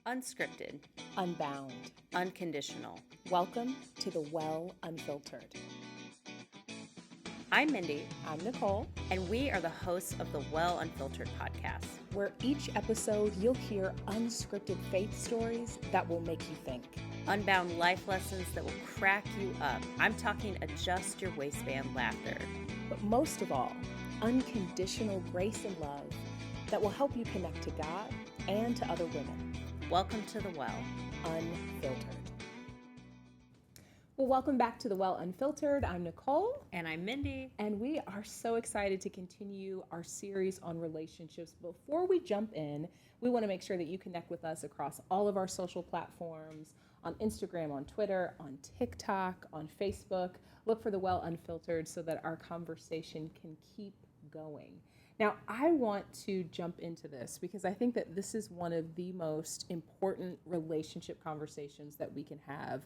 Unscripted, Unbound. unconditional. Welcome to the Well Unfiltered. I'm Mindy, I'm Nicole, and we are the hosts of the Well Unfiltered podcast. where each episode you'll hear unscripted faith stories that will make you think. Unbound life lessons that will crack you up. I'm talking adjust your waistband laughter. But most of all, unconditional grace and love that will help you connect to God and to other women. Welcome to the Well. Unfiltered. Well, welcome back to the Well Unfiltered. I'm Nicole. And I'm Mindy. And we are so excited to continue our series on relationships. Before we jump in, we want to make sure that you connect with us across all of our social platforms, on Instagram, on Twitter, on TikTok, on Facebook. Look for the Well Unfiltered so that our conversation can keep going. Now, I want to jump into this because I think that this is one of the most important relationship conversations that we can have.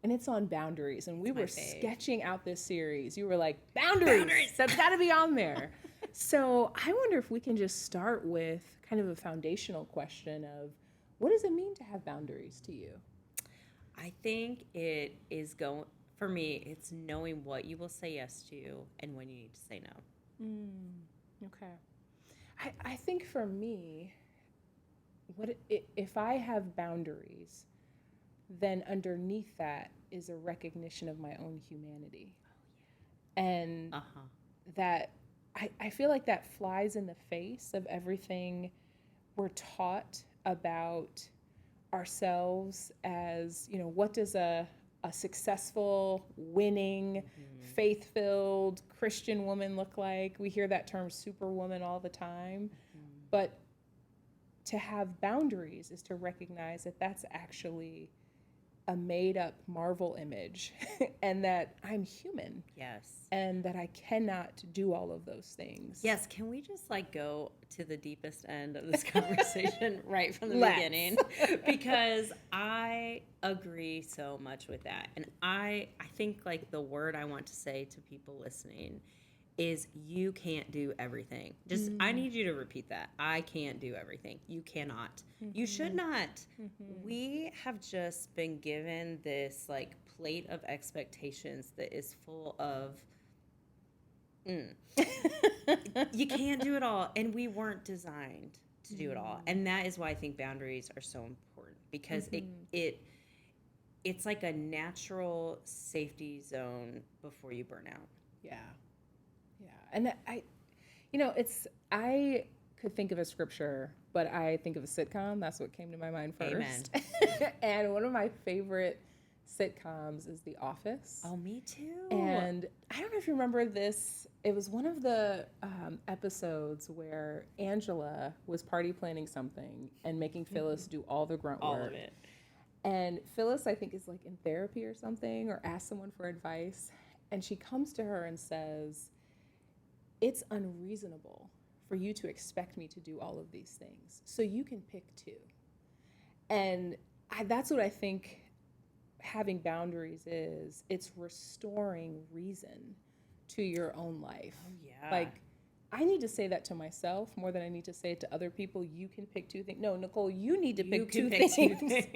And it's on boundaries. And we were sketching out this series. You were like, boundaries. That's got to be on there. So I wonder if we can just start with kind of a foundational question of what does it mean to have boundaries to you? I think it is for me, it's knowing what you will say yes to and when you need to say no. Okay. I think for me, if I have boundaries, then underneath that is a recognition of my own humanity. And that I feel like that flies in the face of everything we're taught about ourselves as, what does a successful, winning, faith-filled Christian woman look like? We hear that term superwoman all the time. But to have boundaries is to recognize that that's actually a made-up Marvel image and that I'm human. Yes. And that I cannot do all of those things. Yes. Can we just go to the deepest end of this conversation right from the beginning? Because I agree so much with that. And I think the word I want to say to people listening is you can't do everything. Just, I need you to repeat that. I can't do everything. You cannot. You should not. We have just been given this plate of expectations that is full of, you can't do it all. And we weren't designed to do it all. And that is why I think boundaries are so important because it's like a natural safety zone before you burn out. Yeah. And I could think of a scripture, but I think of a sitcom. That's what came to my mind first. Amen. And one of my favorite sitcoms is The Office. Oh, me too. And I don't know if you remember this. It was one of the episodes where Angela was party planning something and making Phyllis do all the grunt work. All of it. And Phyllis, I think, is in therapy or something, or asks someone for advice. And she comes to her and says, it's unreasonable for you to expect me to do all of these things. So you can pick two. And that's what I think having boundaries is. It's restoring reason to your own life. Oh, yeah. I need to say that to myself more than I need to say it to other people. You can pick two things. No, Nicole, you need to pick two things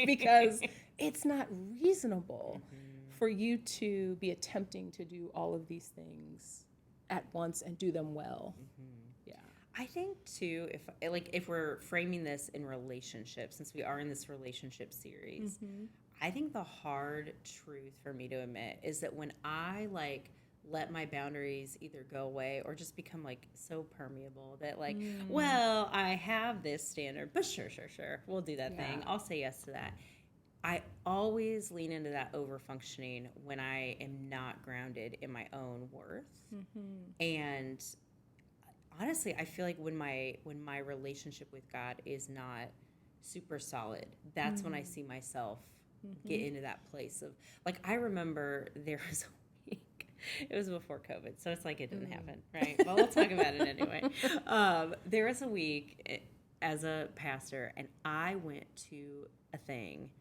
because it's not reasonable for you to be attempting to do all of these things at once and do them well. Yeah. I think too, if we're framing this in relationships, since we are in this relationship series, I think the hard truth for me to admit is that when I let my boundaries either go away or just become so permeable that well, I have this standard, but sure, we'll do that thing. I'll say yes to that. I always lean into that over-functioning when I am not grounded in my own worth. And honestly, I feel like when my relationship with God is not super solid, that's when I see myself get into that place of, I remember there was a week, it was before COVID, so it's it didn't happen, right? But we'll talk about it anyway. There was a week as a pastor, and I went to a thing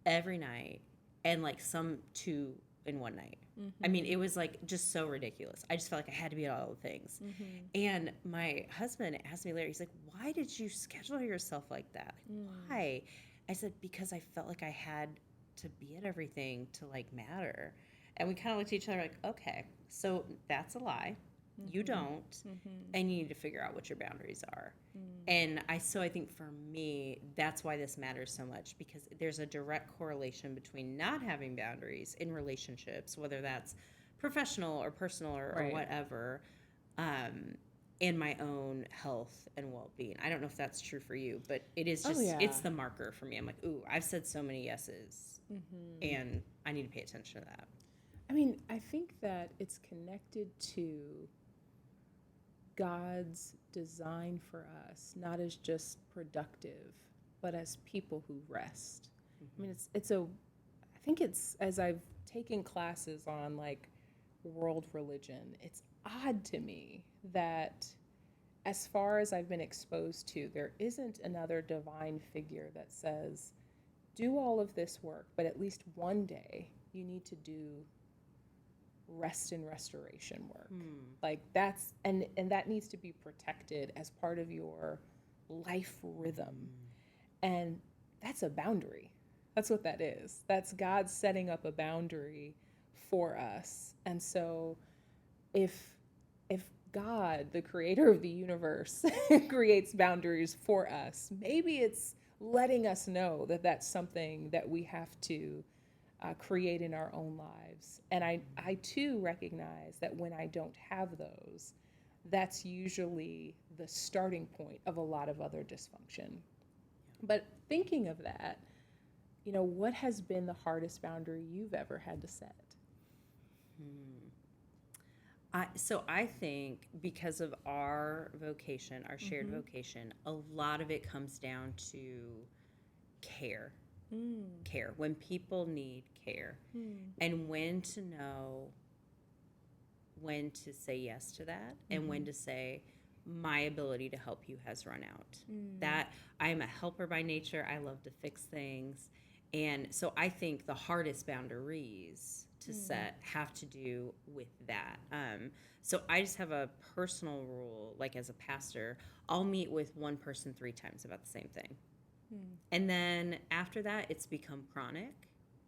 every night and some two in one night. I mean, it was just so ridiculous. I just felt like I had to be at all the things. And my husband asked me later, he's like, why did you schedule yourself like that? Why? I said, because I felt like I had to be at everything to like matter. And we kind of looked at each other like, okay, so that's a lie. You don't, and you need to figure out what your boundaries are. And I think for me, that's why this matters so much, because there's a direct correlation between not having boundaries in relationships, whether that's professional or personal or whatever, and my own health and well-being. I don't know if that's true for you, but it is just, it's the marker for me. I'm like, ooh, I've said so many yeses, and I need to pay attention to that. I mean, I think that it's connected to God's design for us, not as just productive, but as people who rest. I mean, I think it's, as I've taken classes on like world religion, it's odd to me that as far as I've been exposed to, there isn't another divine figure that says, do all of this work, but at least one day you need to do rest and restoration work. Like that's, and that needs to be protected as part of your life rhythm. And that's a boundary. That's what that is. That's God setting up a boundary for us. And so if God, the creator of the universe, creates boundaries for us, maybe it's letting us know that that's something that we have to create in our own lives. And I too recognize that when I don't have those, that's usually the starting point of a lot of other dysfunction. But thinking of that, what has been the hardest boundary you've ever had to set? I think because of our vocation, our shared vocation, a lot of it comes down to care. Care, when people need care, and when to know when to say yes to that, and when to say, my ability to help you has run out. That I'm a helper by nature. I love to fix things. And so I think the hardest boundaries to set have to do with that. So I just have a personal rule, like as a pastor, I'll meet with one person 3 times about the same thing. And then after that, it's become chronic,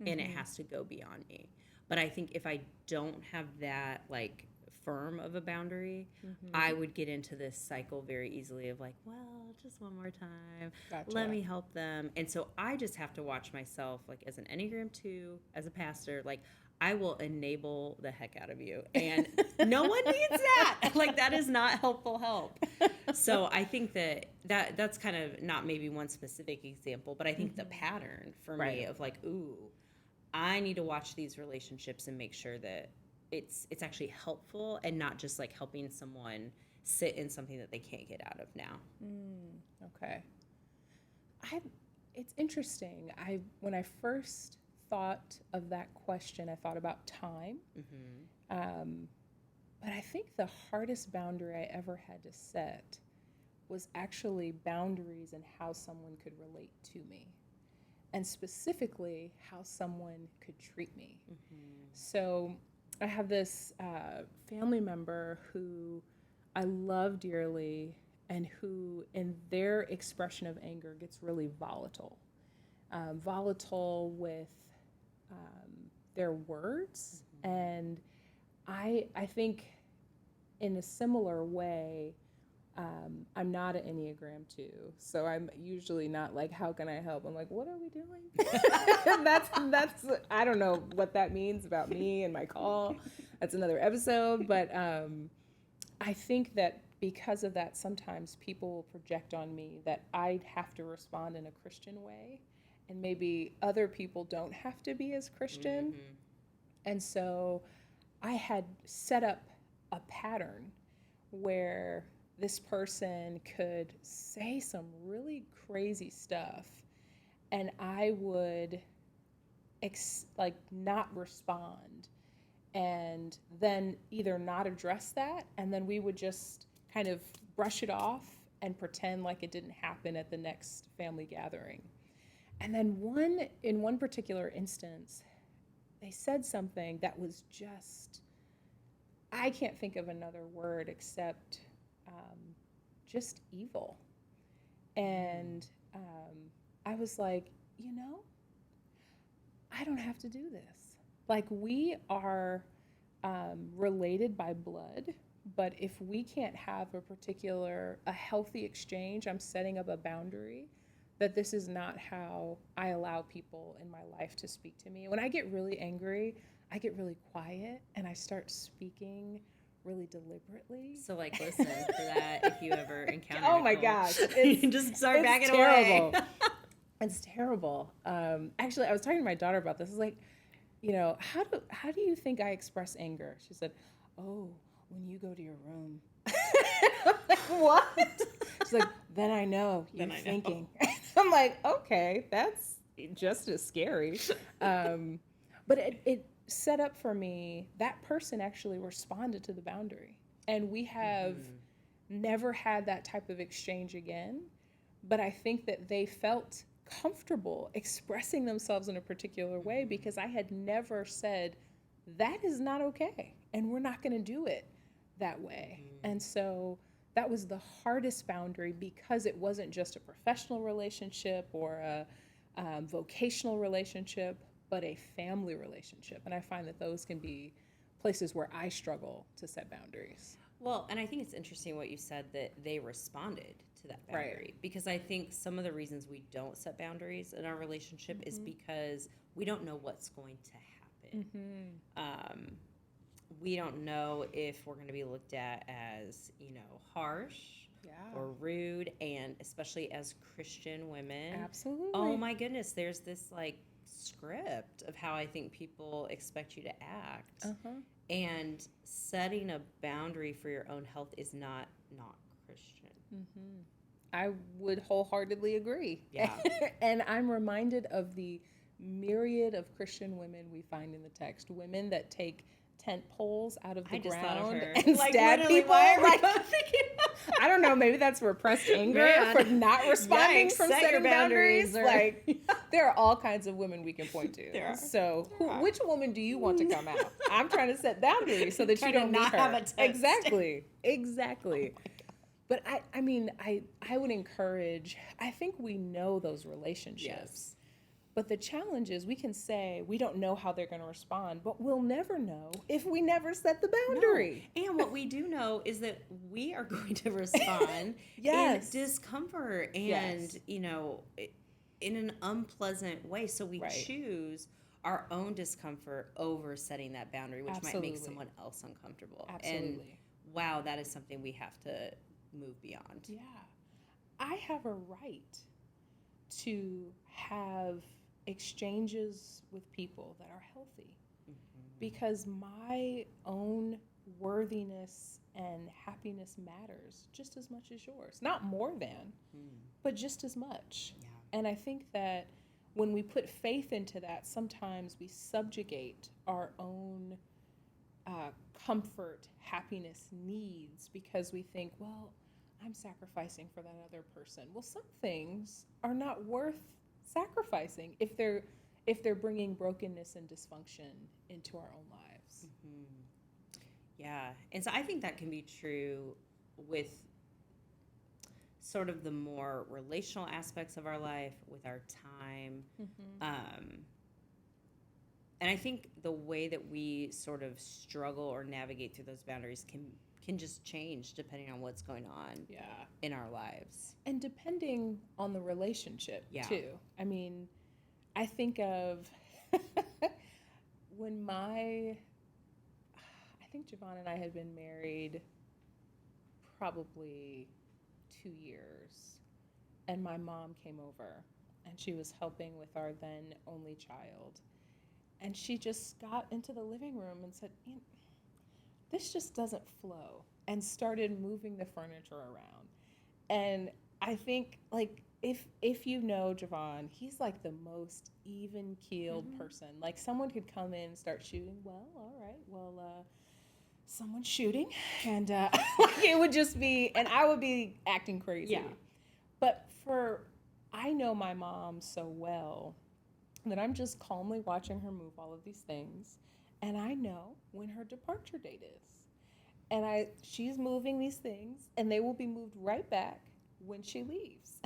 and it has to go beyond me. But I think if I don't have that like firm of a boundary, I would get into this cycle very easily of like, well, just one more time. Gotcha. Let me help them. And so I just have to watch myself, like as an Enneagram 2, as a pastor, like I will enable the heck out of you. And no one needs that. Like that is not helpful help. So I think that's kind of not maybe one specific example, but I think the pattern for me of like, ooh, I need to watch these relationships and make sure that it's actually helpful and not just like helping someone sit in something that they can't get out of now. Okay. It's interesting. When I first thought of that question, I thought about time. But I think the hardest boundary I ever had to set was actually boundaries and how someone could relate to me, and specifically how someone could treat me. So I have this family member who I love dearly, and who in their expression of anger gets really volatile. Volatile with their words. And I think in a similar way, I'm not an Enneagram 2, so I'm usually not like, how can I help? I'm like, what are we doing? that's I don't know what that means about me and my call. That's another episode. But I think that because of that, sometimes people will project on me that I'd have to respond in a Christian way, and maybe other people don't have to be as Christian. And so I had set up a pattern where this person could say some really crazy stuff, and I would not respond, and then either not address that, and then we would just kind of brush it off and pretend like it didn't happen at the next family gathering. And then in one particular instance, they said something that was just, I can't think of another word except just evil. And I was like, you know, I don't have to do this. Like, we are related by blood, but if we can't have a healthy exchange, I'm setting up a boundary that this is not how I allow people in my life to speak to me. When I get really angry, I get really quiet and I start speaking really deliberately. So, like, listen for that if you ever encounter Oh my Nicole. gosh. You just start backing terrible. away. It's terrible. Actually, I was talking to my daughter about this. It's like, you know, how do you think I express anger? She said, oh, when you go to your room. I'm like, what? She's like, then I know you're thinking. I'm like, okay, that's just as scary. But it set up for me, that person actually responded to the boundary. And we have never had that type of exchange again. But I think that they felt comfortable expressing themselves in a particular way because I had never said, that is not okay. And we're not going to do it that way. And so that was the hardest boundary because it wasn't just a professional relationship or a vocational relationship, but a family relationship. And I find that those can be places where I struggle to set boundaries. Well, and I think it's interesting what you said that they responded to that boundary. Right. Because I think some of the reasons we don't set boundaries in our relationship is because we don't know what's going to happen. We don't know if we're going to be looked at as, you know, harsh or rude, and especially as Christian women. Absolutely. Oh my goodness, there's this like script of how I think people expect you to act. And setting a boundary for your own health is not Christian. I would wholeheartedly agree. Yeah. And I'm reminded of the myriad of Christian women we find in the text, women that take tent poles out of the ground and like, stab people. Like, I don't know, maybe that's repressed anger for not responding from setting boundaries. Like, there are all kinds of women we can point to. So which woman do you want to come out? I'm trying to set boundaries so that you don't not meet her. have a text. Exactly. But I mean, I would encourage, I think we know those relationships. Yes. But the challenge is we can say we don't know how they're going to respond, but we'll never know if we never set the boundary. No. And what we do know is that we are going to respond in discomfort and, you know, in an unpleasant way. So we choose our own discomfort over setting that boundary, which might make someone else uncomfortable. Absolutely. And wow, that is something we have to move beyond. Yeah. I have a right to have exchanges with people that are healthy because my own worthiness and happiness matters just as much as yours. Not more than, but just as much. Yeah. And I think that when we put faith into that, sometimes we subjugate our own comfort, happiness needs because we think, well, I'm sacrificing for that other person. Well, some things are not worth sacrificing if they're bringing brokenness and dysfunction into our own lives. Yeah. And so I think that can be true with sort of the more relational aspects of our life, with our time. And I think the way that we sort of struggle or navigate through those boundaries can just change depending on what's going on in our lives. And depending on the relationship, too. I mean, I think of when I think Javon and I had been married probably 2 years, and my mom came over, and she was helping with our then only child. And she just got into the living room and said, this just doesn't flow, and started moving the furniture around. And I think, like, if you know Javon, he's like the most even-keeled person. Like, someone could come in and start shooting. Well, all right, well, someone's shooting. And it would just be, and I would be acting crazy. Yeah. But I know my mom so well that I'm just calmly watching her move all of these things. And I know when her departure date is. And she's moving these things, and they will be moved right back. when she leaves.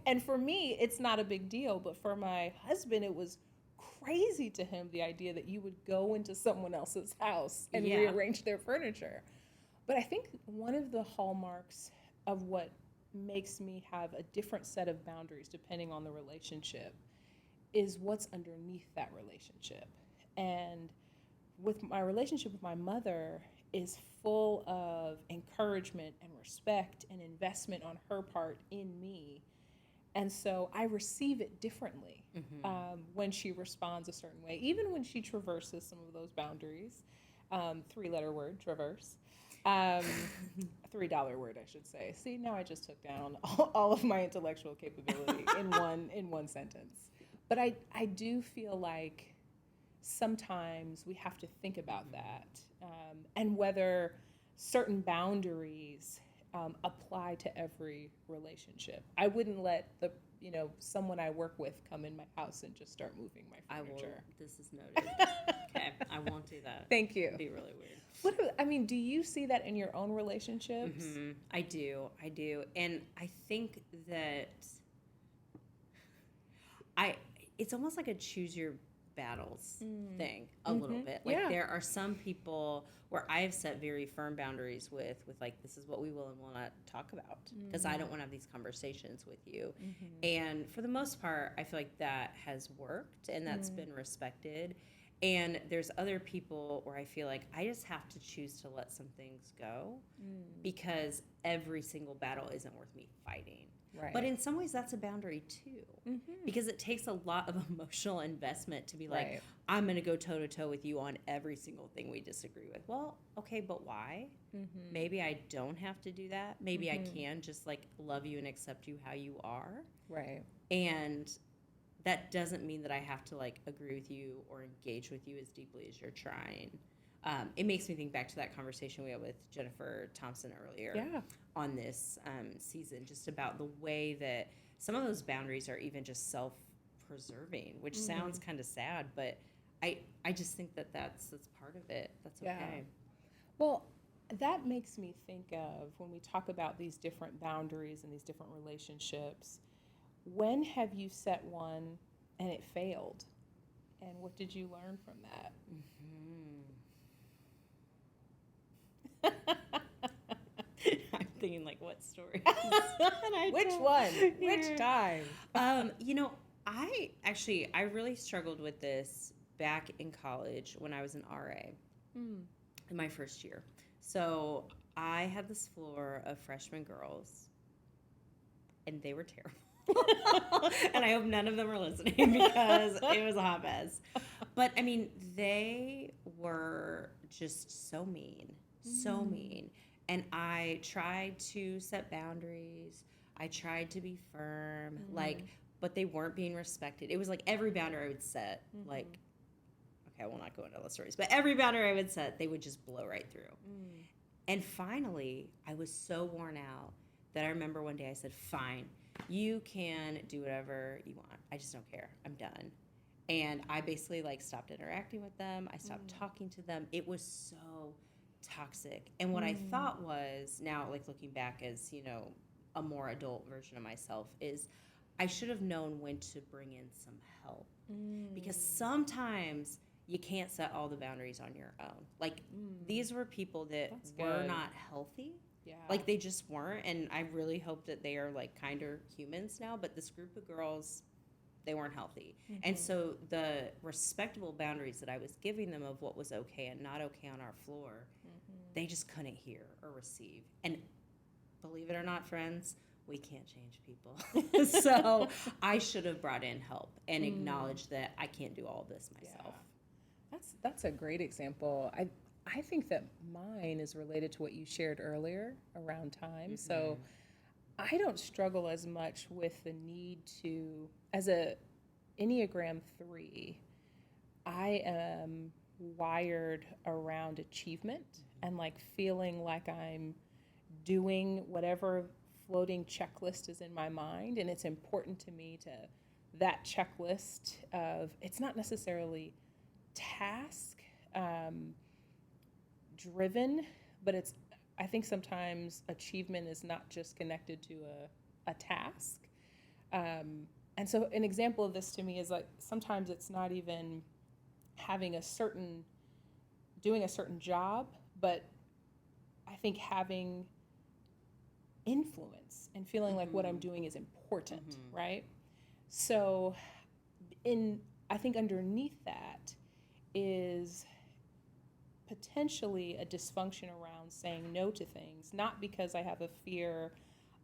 And for me, it's not a big deal, but for my husband, it was crazy to him, the idea that you would go into someone else's house and rearrange their furniture. But I think one of the hallmarks of what makes me have a different set of boundaries depending on the relationship is what's underneath that relationship. And with my relationship with my mother is full of encouragement and respect and investment on her part in me. And so I receive it differently when she responds a certain way, even when she traverses some of those boundaries. Three-letter word, traverse. $3 word, I should say. See, now I just took down all of my intellectual capability in one sentence. But I do feel like sometimes we have to think about that, and whether certain boundaries apply to every relationship. I wouldn't let someone I work with come in my house and just start moving my furniture. This is noted. Okay, I won't do that. Thank you. It'd be really weird. Do you see that in your own relationships? Mm-hmm. I do. And I think that it's almost like a choose your battles thing a little bit. Like there are some people where I have set very firm boundaries with like, this is what we will and will not talk about because I don't want to have these conversations with you. And for the most part, I feel like that has worked and that's been respected. And there's other people where I feel like I just have to choose to let some things go because every single battle isn't worth me fighting. Right. But in some ways, that's a boundary too, because it takes a lot of emotional investment to be like, I'm going to go toe to toe with you on every single thing we disagree with. Well, okay, but why? Maybe I don't have to do that. Maybe I can just like love you and accept you how you are. Right. And that doesn't mean that I have to like agree with you or engage with you as deeply as you're trying. It makes me think back to that conversation we had with Jennifer Thompson earlier on this season, just about the way that some of those boundaries are even just self-preserving, which sounds kind of sad, but I just think that that's part of it. That's okay. Well, that makes me think of when we talk about these different boundaries and these different relationships, when have you set one and it failed? And what did you learn from that? I'm thinking like, what story? Which one? Which time? I really struggled with this back in college when I was an RA in my first year. So I had this floor of freshman girls, and they were terrible. And I hope none of them are listening because it was a hot mess. But I mean, they were just so mean. So mean. And I tried to set boundaries. I tried to be firm, but they weren't being respected. It was like every boundary I would set, okay, I will not go into all the stories, but every boundary I would set, they would just blow right through. And finally, I was so worn out that I remember one day I said, fine, you can do whatever you want. I just don't care. I'm done. And I basically stopped interacting with them. I stopped talking to them. It was so toxic. And what I thought was, now looking back as, a more adult version of myself, is I should have known when to bring in some help. Because sometimes you can't set all the boundaries on your own. These were people that were not healthy. Yeah. They just weren't. And I really hope that they are kinder humans now. But this group of girls, they weren't healthy. And so the respectable boundaries that I was giving them of what was okay and not okay on our floor, they just couldn't hear or receive. And believe it or not, friends, we can't change people. So I should have brought in help and acknowledged that I can't do all of this myself. Yeah. That's a great example. I think that mine is related to what you shared earlier around time. So I don't struggle as much with the need to, as a Enneagram 3, I am wired around achievement and feeling like I'm doing whatever floating checklist is in my mind. And it's important to me to that checklist of, it's not necessarily task driven, but I think sometimes achievement is not just connected to a task. And so an example of this to me is like sometimes it's not even doing a certain job, but I think having influence and feeling like what I'm doing is important, right? So I think underneath that is potentially a dysfunction around saying no to things, not because I have a fear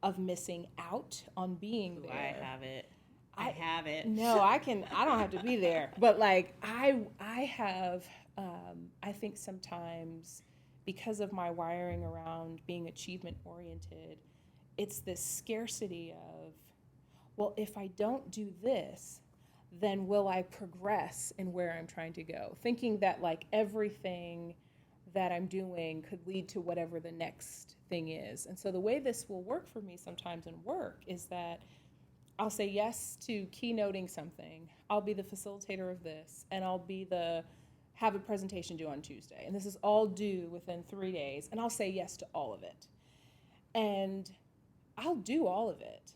of missing out on being there. I have it. I have it. No, I don't have to be there. But like I have, I think sometimes because of my wiring around being achievement oriented, it's this scarcity of, well, if I don't do this, then will I progress in where I'm trying to go? Thinking that like everything that I'm doing could lead to whatever the next thing is. And so the way this will work for me sometimes in work is that I'll say yes to keynoting something. I'll be the facilitator of this, and I'll have a presentation due on Tuesday. And this is all due within 3 days, and I'll say yes to all of it. And I'll do all of it,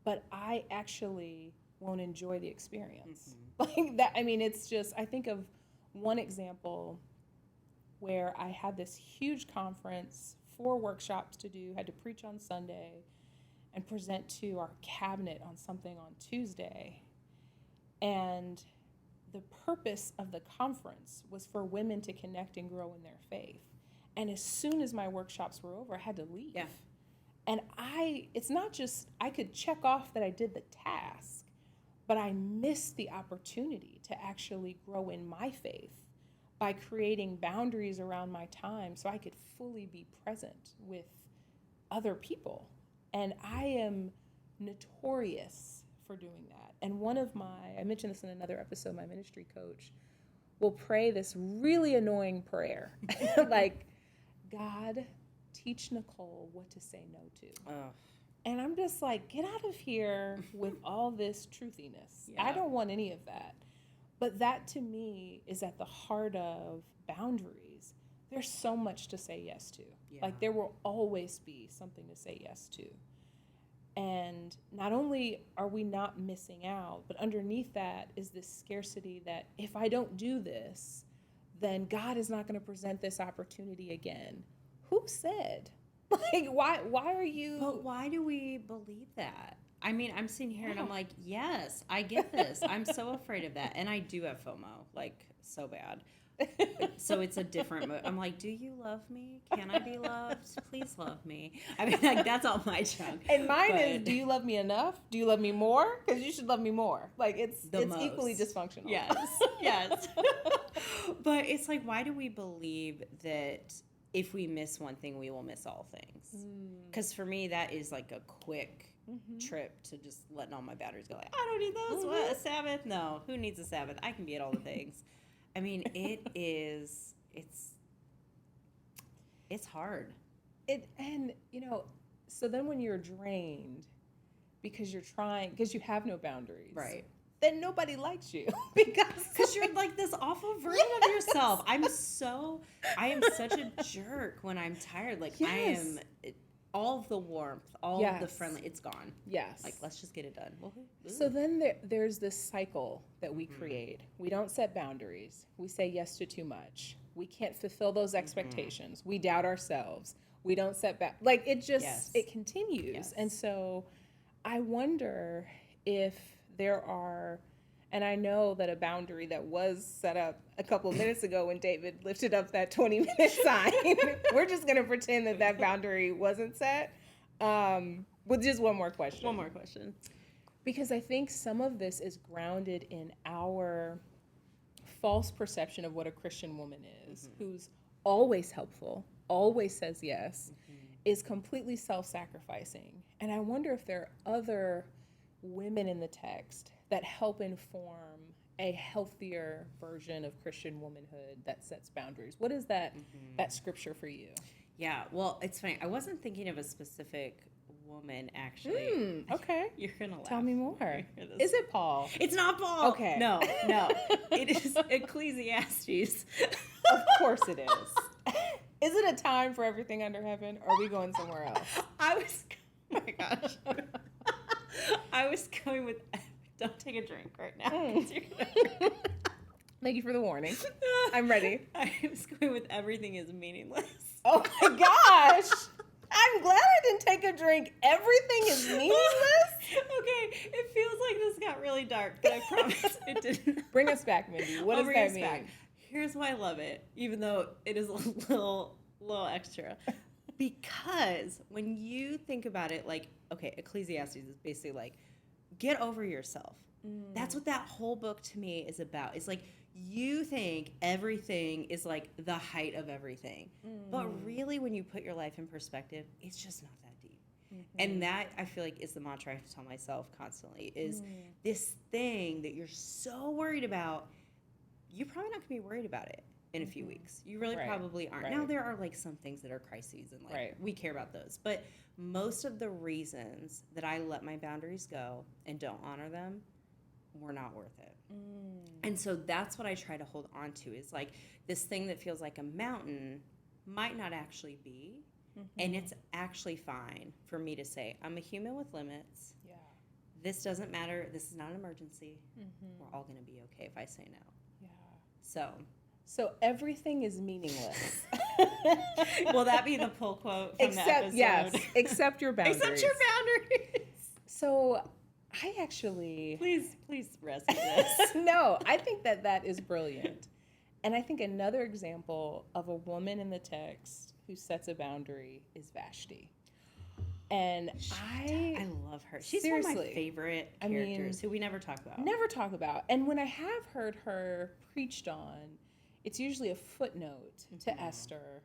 but I actually won't enjoy the experience. Like that, I mean, it's just, I think of one example where I had this huge conference, 4 workshops to do, had to preach on Sunday, and present to our cabinet on something on Tuesday. And the purpose of the conference was for women to connect and grow in their faith. And as soon as my workshops were over, I had to leave. Yeah. And it's not just, I could check off that I did the task, but I missed the opportunity to actually grow in my faith by creating boundaries around my time so I could fully be present with other people. And I am notorious for doing that. And I mentioned this in another episode, my ministry coach will pray this really annoying prayer. Like, God, teach Nicole what to say no to. Oh. And I'm just like, get out of here with all this truthiness. Yeah. I don't want any of that. But that to me is at the heart of boundaries. There's so much to say yes to. Yeah. Like there will always be something to say yes to. And not only are we not missing out, but underneath that is this scarcity that if I don't do this, then God is not going to present this opportunity again. Who said? Like, why are you? But why do we believe that? I mean, I'm sitting here and I'm like, yes, I get this. I'm so afraid of that. And I do have FOMO, like, so bad. So it's a different I'm like, do you love me? Can I be loved? Please love me. I mean, like, that's all my junk. And mine is, do you love me enough? Do you love me more? Because you should love me more. Like, it's equally dysfunctional. Yes, yes. But it's like, why do we believe that if we miss one thing, we will miss all things? Because for me, that is like a quick trip to just letting all my batteries go. Like, I don't need those. What, a Sabbath? No. Who needs a Sabbath? I can be at all the things. I mean, it's hard. So then when you're drained because you have no boundaries. Right. Then nobody likes you because you're like this awful version of yourself. I am such a jerk when I'm tired. Like yes. All of the warmth, all of the friendly, it's gone. Yes. Like, let's just get it done. So then there's this cycle that we create. We don't set boundaries. We say yes to too much. We can't fulfill those expectations. We doubt ourselves. We don't set back. Like, it just, it continues. Yes. And so I wonder if there are, and I know that a boundary that was set up a couple of minutes ago when David lifted up that 20-minute sign, we're just going to pretend that boundary wasn't set. With just one more question. One more question. Because I think some of this is grounded in our false perception of what a Christian woman is, who's always helpful, always says yes, is completely self-sacrificing. And I wonder if there are other women in the text that help inform a healthier version of Christian womanhood that sets boundaries. What is that scripture for you? Yeah, well, it's funny. I wasn't thinking of a specific woman, actually. Okay. You're going to laugh. Tell me more. Is it Paul? It's not Paul. Okay. No. It is Ecclesiastes. Of course it is. Is it a time for everything under heaven, or are we going somewhere else? my gosh. I was going with, don't take a drink right now. 'Cause you're gonna Thank you for the warning. I'm ready. I was going with everything is meaningless. Oh my gosh. I'm glad I didn't take a drink. Everything is meaningless. Okay, it feels like this got really dark, but I promise it didn't. Bring us back, Mindy. What does that mean? Here's why I love it, even though it is a little extra. Because when you think about it, like, okay, Ecclesiastes is basically like, get over yourself. That's what that whole book to me is about. It's like, you think everything is like the height of everything. But really, when you put your life in perspective, it's just not that deep. And that, I feel like, is the mantra I have to tell myself constantly, is this thing that you're so worried about, you're probably not going to be worried about it in a few weeks. You really probably aren't. Now, there are like some things that are crises and like we care about those. But most of the reasons that I let my boundaries go and don't honor them were not worth it. And so that's what I try to hold on to, is like this thing that feels like a mountain might not actually be. And it's actually fine for me to say, I'm a human with limits. Yeah. This doesn't matter. This is not an emergency. We're all going to be okay if I say no. Yeah. So everything is meaningless. Will that be the pull quote from the episode? Yes, except your boundaries. Except your boundaries. So I actually... Please rescue this. No, I think that is brilliant. And I think another example of a woman in the text who sets a boundary is Vashti. And I love her. She's one of my favorite characters who we never talk about. And when I have heard her preached on, it's usually a footnote to Esther.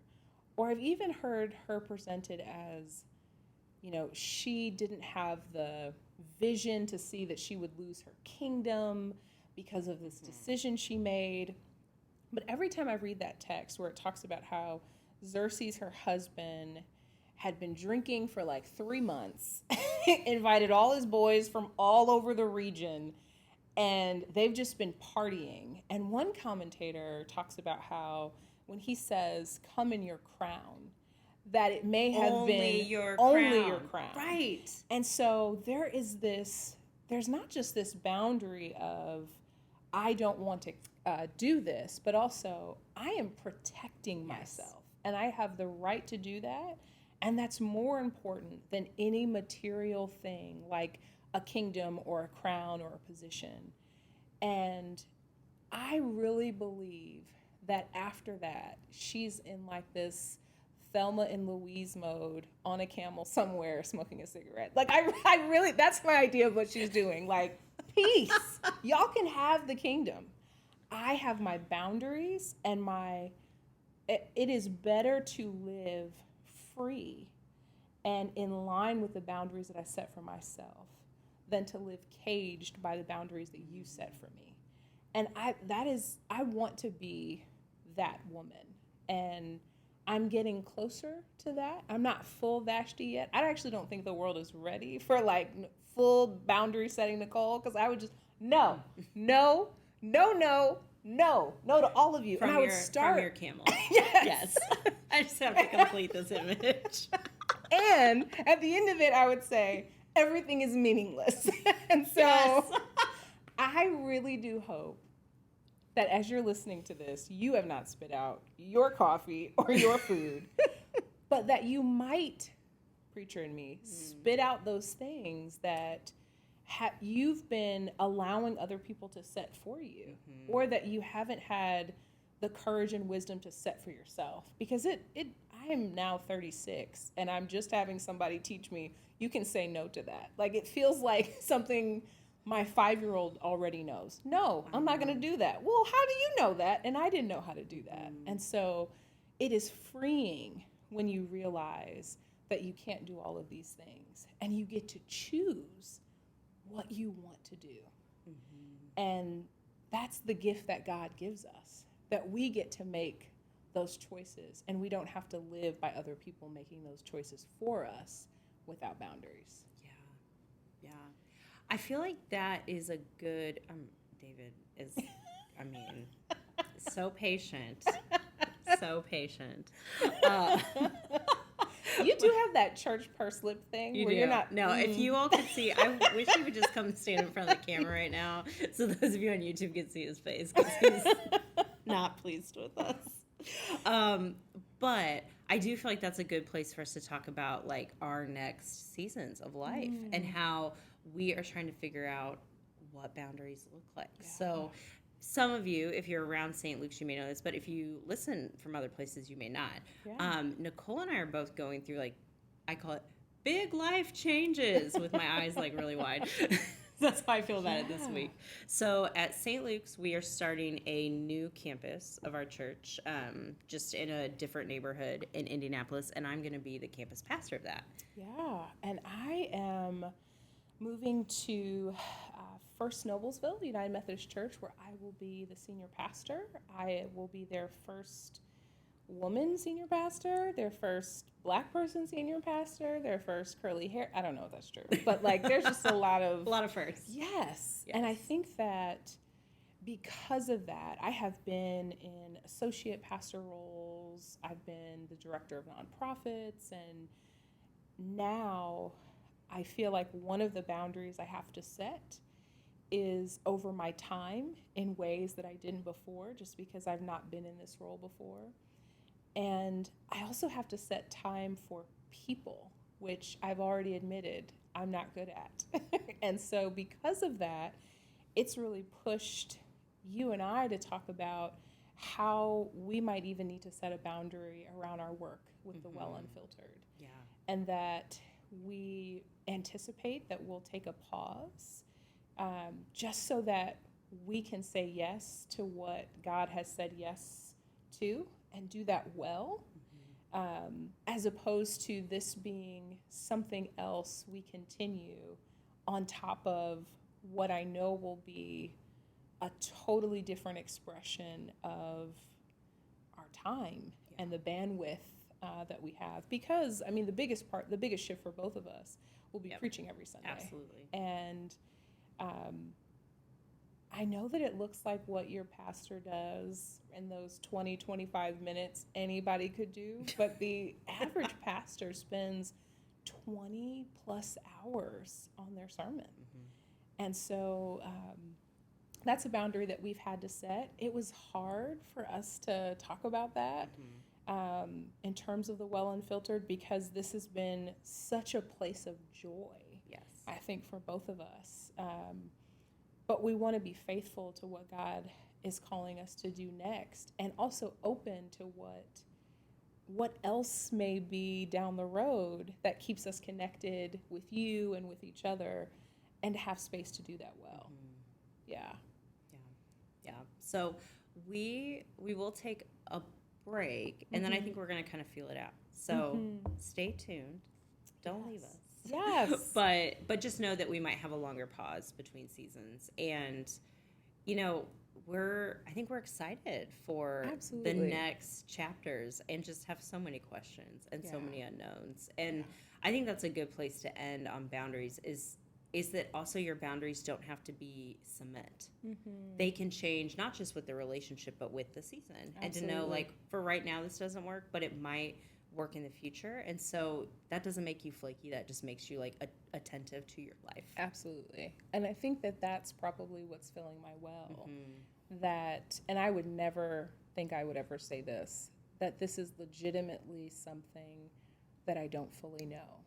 Or I've even heard her presented as, you know, she didn't have the vision to see that she would lose her kingdom because of this decision she made. But every time I read that text where it talks about how Xerxes, her husband, had been drinking for like 3 months, invited all his boys from all over the region, and they've just been partying. And one commentator talks about how when he says, come in your crown, that it may have only been your crown. Right. And so there's not just this boundary of, I don't want to do this, but also I am protecting myself, and I have the right to do that. And that's more important than any material thing like a kingdom or a crown or a position. And I really believe that after that, she's in like this Thelma and Louise mode on a camel somewhere smoking a cigarette. Like I really, that's my idea of what she's doing. Like, peace. Y'all can have the kingdom. I have my boundaries, and it is better to live free and in line with the boundaries that I set for myself than to live caged by the boundaries that you set for me. And I want to be that woman. And I'm getting closer to that. I'm not full Vashti yet. I actually don't think the world is ready for like full boundary setting Nicole, because I would just, no to all of you. From and I would start from your camel. Yes. I just have to complete this image. And at the end of it, I would say, everything is meaningless. And so I really do hope that as you're listening to this, you have not spit out your coffee or your food, but that you might, preacher in me, spit out those things that you've been allowing other people to set for you, or that you haven't had the courage and wisdom to set for yourself. Because I am now 36, and I'm just having somebody teach me, you can say no to that. Like, it feels like something my 5-year-old already knows. No, I'm not going to do that. Well, how do you know that? And I didn't know how to do that. And so it is freeing when you realize that you can't do all of these things, and you get to choose what you want to do. And that's the gift that God gives us, that we get to make those choices, and we don't have to live by other people making those choices for us without boundaries. Yeah. I feel like that is a good, David is, I mean, so patient. You do have that church purse lip thing You where do. you're not. No, if you all could see, I wish he would just come stand in front of the camera right now, so those of you on YouTube can see his face because he's not pleased with us. But I do feel like that's a good place for us to talk about like our next seasons of life and how we are trying to figure out what boundaries look like. Yeah. So some of you, if you're around St. Luke's, you may know this, but if you listen from other places, you may not. Yeah. Nicole and I are both going through, like, I call it big life changes with my eyes like really wide. That's how I feel about it this week. So at St. Luke's, we are starting a new campus of our church, just in a different neighborhood in Indianapolis, and I'm going to be the campus pastor of that. Yeah, and I am moving to First Noblesville United Methodist Church, where I will be the senior pastor. I will be their first woman senior pastor, their first Black person senior pastor, their first curly hair. I don't know if that's true, but like there's just a lot of firsts. Yes. And I think that because of that, I have been in associate pastor roles. I've been the director of nonprofits, and now I feel like one of the boundaries I have to set is over my time in ways that I didn't before, just because I've not been in this role before. And I also have to set time for people, which I've already admitted I'm not good at. And so because of that, it's really pushed you and I to talk about how we might even need to set a boundary around our work with the Well Unfiltered. Yeah. And that we anticipate that we'll take a pause, just so that we can say yes to what God has said yes to and do that well, as opposed to this being something else we continue on top of what I know will be a totally different expression of our time and the bandwidth that we have. Because, I mean, the biggest shift for both of us will be preaching every Sunday. Absolutely. And I know that it looks like what your pastor does in those 20, 25 minutes anybody could do, but the average pastor spends 20 plus hours on their sermon. And so that's a boundary that we've had to set. It was hard for us to talk about that in terms of the Well Unfiltered, because this has been such a place of joy, I think, for both of us. But we want to be faithful to what God is calling us to do next, and also open to what else may be down the road that keeps us connected with you and with each other, and to have space to do that well. Yeah. So we will take a break, and then I think we're going to kind of feel it out. So stay tuned. Don't leave us. Yes. But just know that we might have a longer pause between seasons, and I think we're excited for the next chapters, and just have so many questions and so many unknowns. And I think that's a good place to end on boundaries, is that also your boundaries don't have to be cement. They can change, not just with the relationship, but with the season. And to know, like, for right now this doesn't work, but it might work in the future. And so that doesn't make you flaky. That just makes you, like, attentive to your life. Absolutely. And I think that that's probably what's filling my well. That, and I would never think I would ever say this, that this is legitimately something that I don't fully know.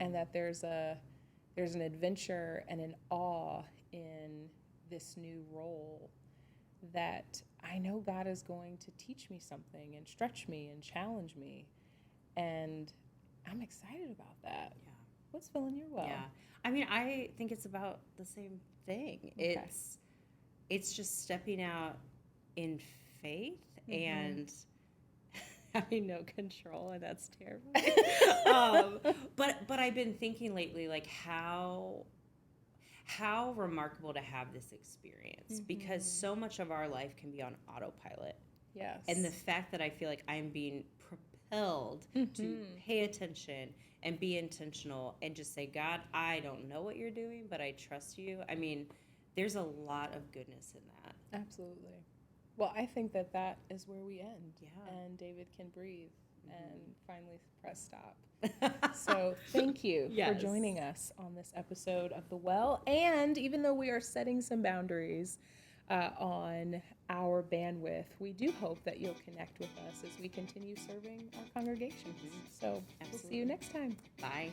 And that there's an adventure and an awe in this new role that I know God is going to teach me something and stretch me and challenge me. And I'm excited about that. Yeah. What's filling your well? Yeah. I mean, I think it's about the same thing. Okay. It's just stepping out in faith and having no control, and that's terrible. But I've been thinking lately, like, how remarkable to have this experience, because so much of our life can be on autopilot. Yes. And the fact that I feel like I'm being propelled to pay attention and be intentional and just say, God, I don't know what you're doing, but I trust you. I mean, there's a lot of goodness in that. Absolutely. Well, I think that is where we end. Yeah. And David can breathe. and finally press stop. So thank you for joining us on this episode of The Well. And even though we are setting some boundaries on our bandwidth, we do hope that you'll connect with us as we continue serving our congregations. So we'll see you next time. Bye.